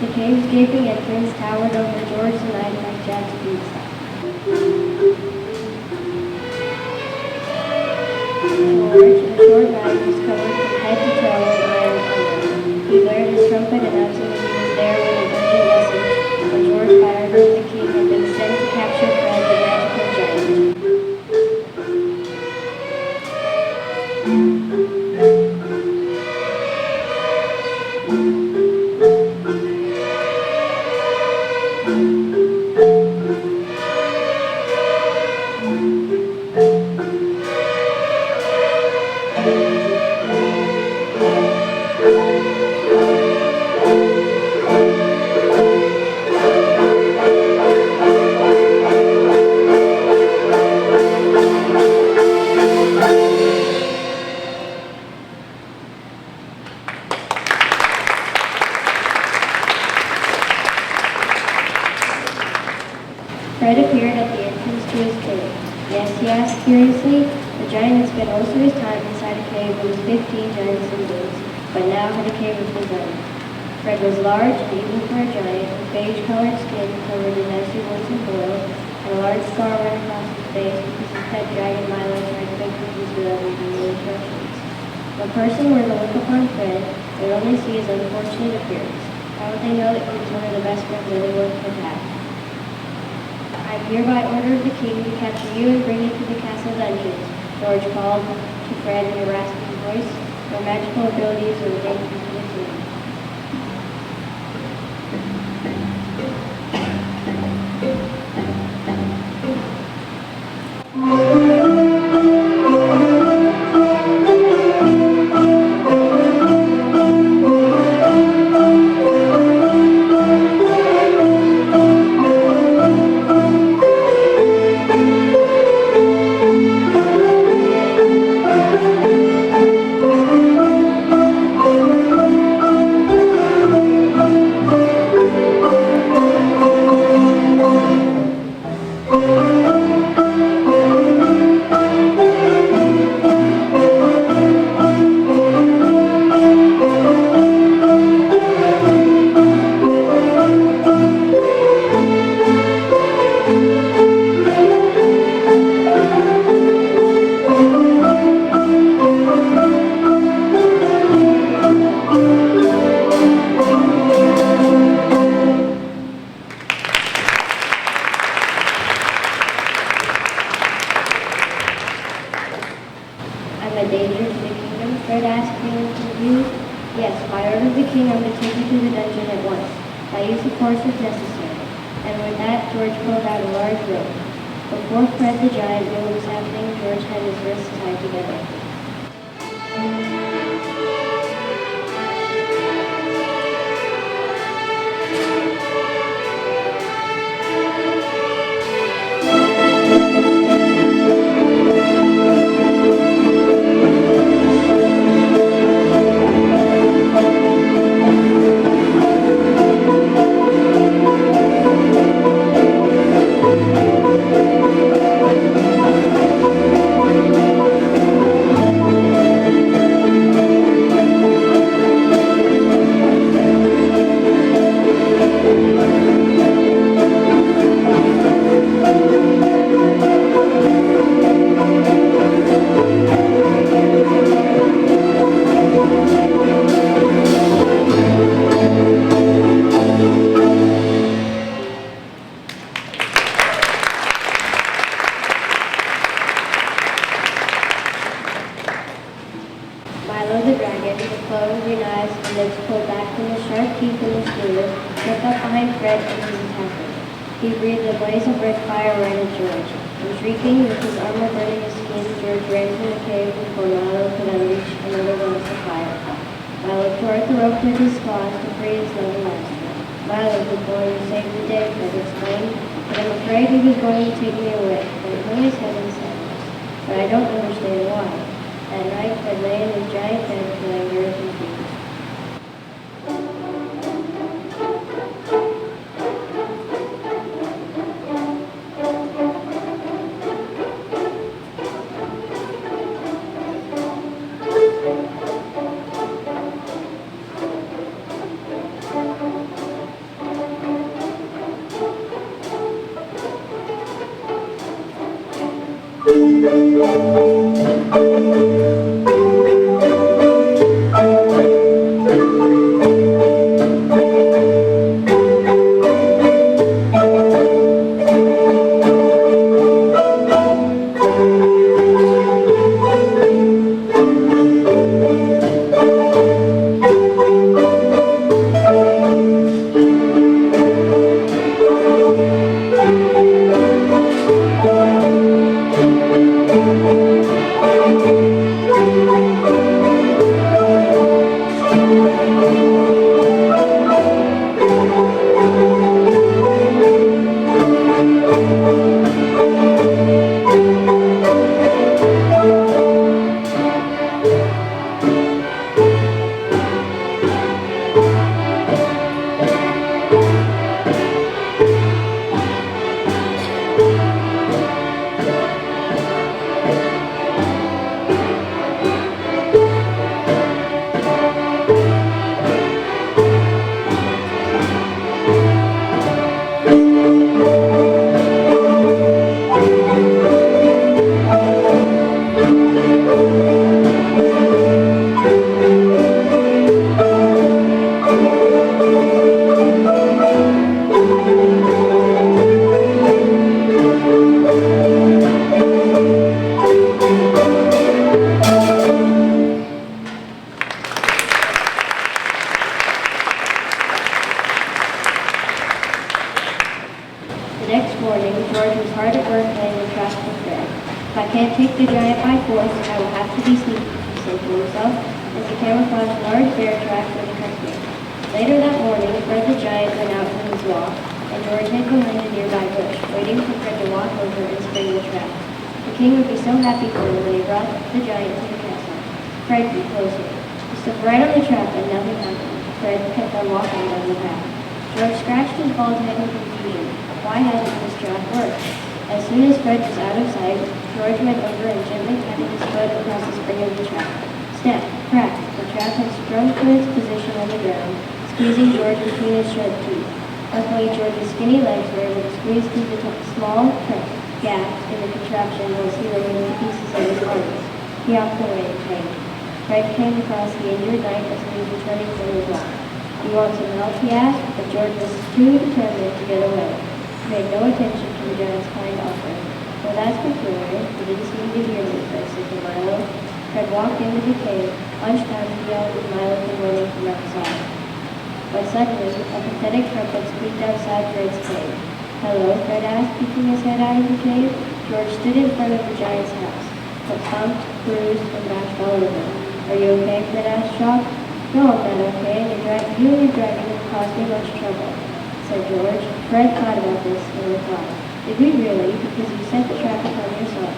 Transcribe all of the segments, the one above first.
The cave's gaping entrance towered over George the Knight like Jack's beanstalk. George, a short knight, was covered from head to toe in iron armor. He blared his trumpet announcing that he was there with an urgent message, for George, by order of the king, had been sent to capture Fred the magical giant. Fred appeared at the entrance to his cave. Yes, he asked curiously. The giant had spent most of his time inside a cave with 15 giants and wings, but now had a cave of his own. Fred was large and even for a giant, with beige-colored skin covered in icy warts and boils, and a large scar ran across his face because his pet dragon Milo tried to make cookies without reading the instructions. If a person were to look upon Fred, they would only see his unfortunate appearance. How would they know that he was one of the best friends anyone could have? I am here by order of the king to capture you and bring you to the castle dungeons, George called to Fred in a rasping voice. Your magical abilities are a danger to the king. I'm a danger to the kingdom? Fred asked, feeling confused. Yes, by order of the king, I'm to take you to the dungeon at once, by use of force if necessary. And with that, George pulled out a large rope. Before Fred the giant knew what was happening, George had his wrists tied together. Milo the dragon, the claws knives and lips pulled back from the sharp teeth in the skewers, looked up behind Fred and his attacker. He breathed a blaze of red fire right at George. And shrieking, with his armor burning his skin, George ran from the cave before Milo could unleash another burst of fire. Milo tore at the rope with his claws to free his loving master. Milo was going to save the day, Fred explained, but I'm afraid he was going to take me away. And he hung his head and said, but I don't understand why. That night, Fred lay in his giant bed feeling very confused. The next morning, George was hard at work laying the trap for Fred. If I can't take the giant by force, I will have to be sneaky, he said to himself, as he came across a large bear track in the country. Later that morning, Fred the giant went out for his walk, and George hid behind a nearby bush, waiting for Fred to walk over and spring the trap. The king would be so happy for him when he brought the giant to the castle. Fred grew closer. He stood right on the trap, and nothing happened. Fred kept on walking down the path. George scratched his bald head in confusion. Why hadn't his trap worked? As soon as Fred was out of sight, George went over and gently patted his foot across the spring of the trap. Snap! Crack! The trap had sprung to its position on the ground, squeezing George between his sharp teeth. Luckily, George's skinny legs were able to squeeze through the small gaps in the contraption as he removed the pieces of his harness. He hopped away in pain. Fred came across the injured knight as he was returning from his walk. "Do you want some help?" he asked, but George was too determined to get away. He paid no attention to the giant's kind offer. "Well, that's peculiar. You didn't seem to hear me," Fred said to Milo. Fred walked into the cave, hunched down to yell as Milo came running from outside. But suddenly, a pathetic trumpet squeaked outside Fred's cave. "Hello?" Fred asked, peeking his head out of the cave. George stood in front of the giant's house, but thumped, bruised, and bashed all over. "Are you okay?" Fred asked, shocked. "No, I'm not okay, and you and your dragon have caused me much trouble," said George. Fred thought about this and replied, "Did we really? Because you set the trap upon yourself,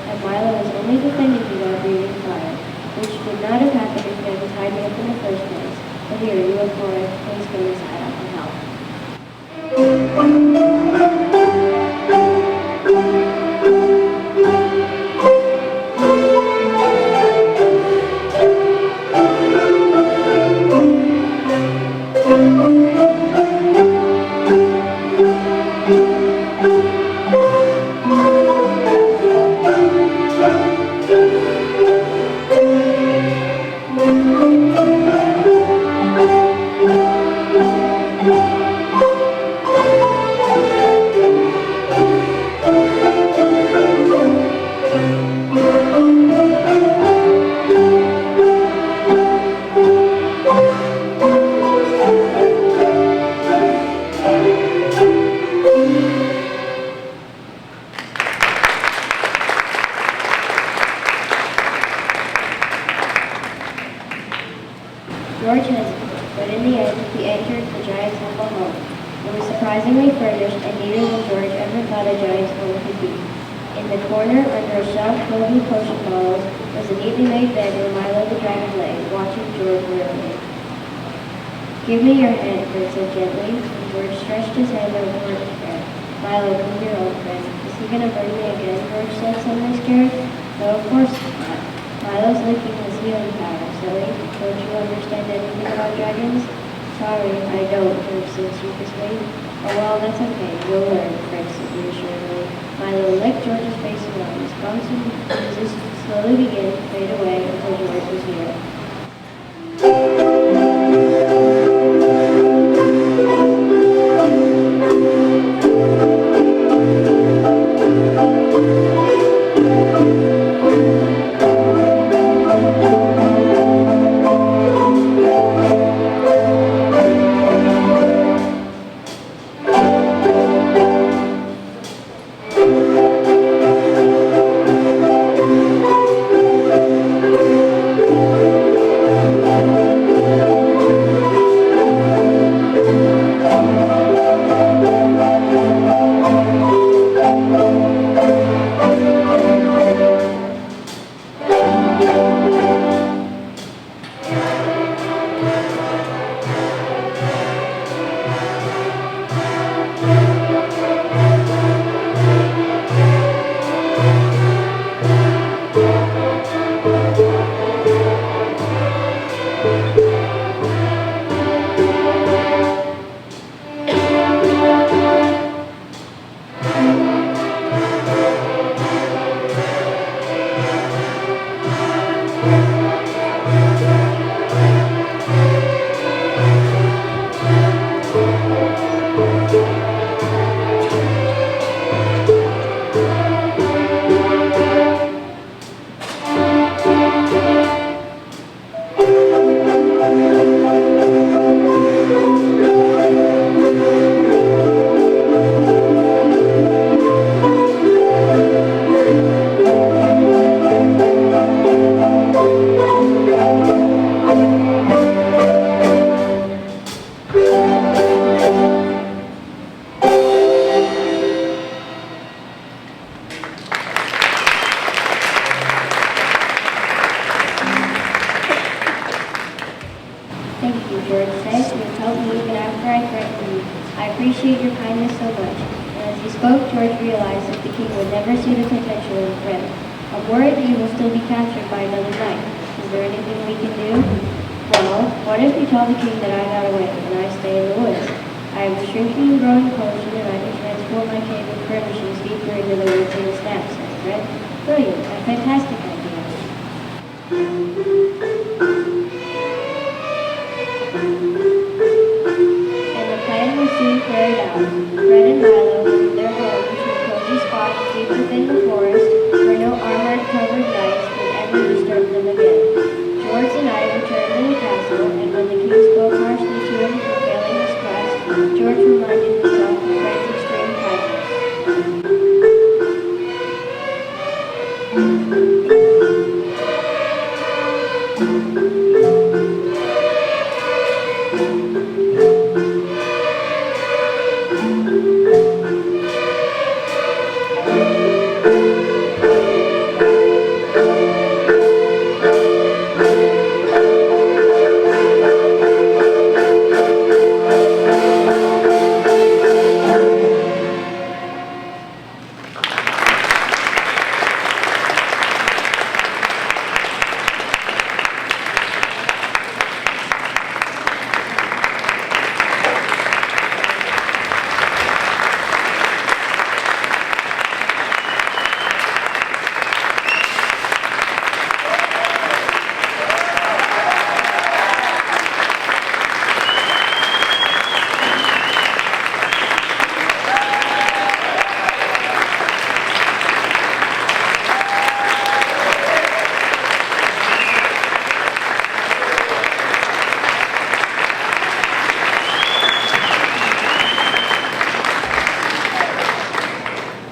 and Milo was only defending you while breathing fire, which would not have happened if you hadn't tied me up in the first place. But here, you look for it. Please go inside. I can help." George hesitated, but in the end he entered the giant's humble home. It was surprisingly furnished and neater than George ever thought a giant's home could be. In the corner, under a shelf filled with potion bottles, was a neatly made bed where Milo the dragon lay, watching George wearily. "Give me your hand," Fred said gently, and George stretched his hand over to Fred. "Milo, come here, old friend. Is he going to burn me again?" George said, suddenly scared. "No, of course not. Milo's licking his healing power, silly. Don't you understand anything about dragons?" Sorry, I don't, George said sheepishly. Oh, well, that's okay. You'll learn, Fred said reassuringly. Milo licked George's face and arms. Bumps and bruises slowly began to fade away until George was near. Thank you, George said. You've helped me even after I threatened you. I appreciate your kindness so much. And as he spoke, George realized that the king would never see the potential in Fred. I'm worried that he will still be captured by another knight. Is there anything we can do? Well, what if you tell the king that I got away and I stay in the woods? I have a shrinking and growing potion and I can transport my cave of furnishings deeper into the woods in a snap, said Fred. Brilliant. A fantastic idea. And the plan was soon carried out. Fred and Milo moved their home to a cozy spot deep within the forest where no armor-covered knights could ever disturb them again. George and I returned to the castle, and when the king spoke harshly to him for failing his quest, George reminded him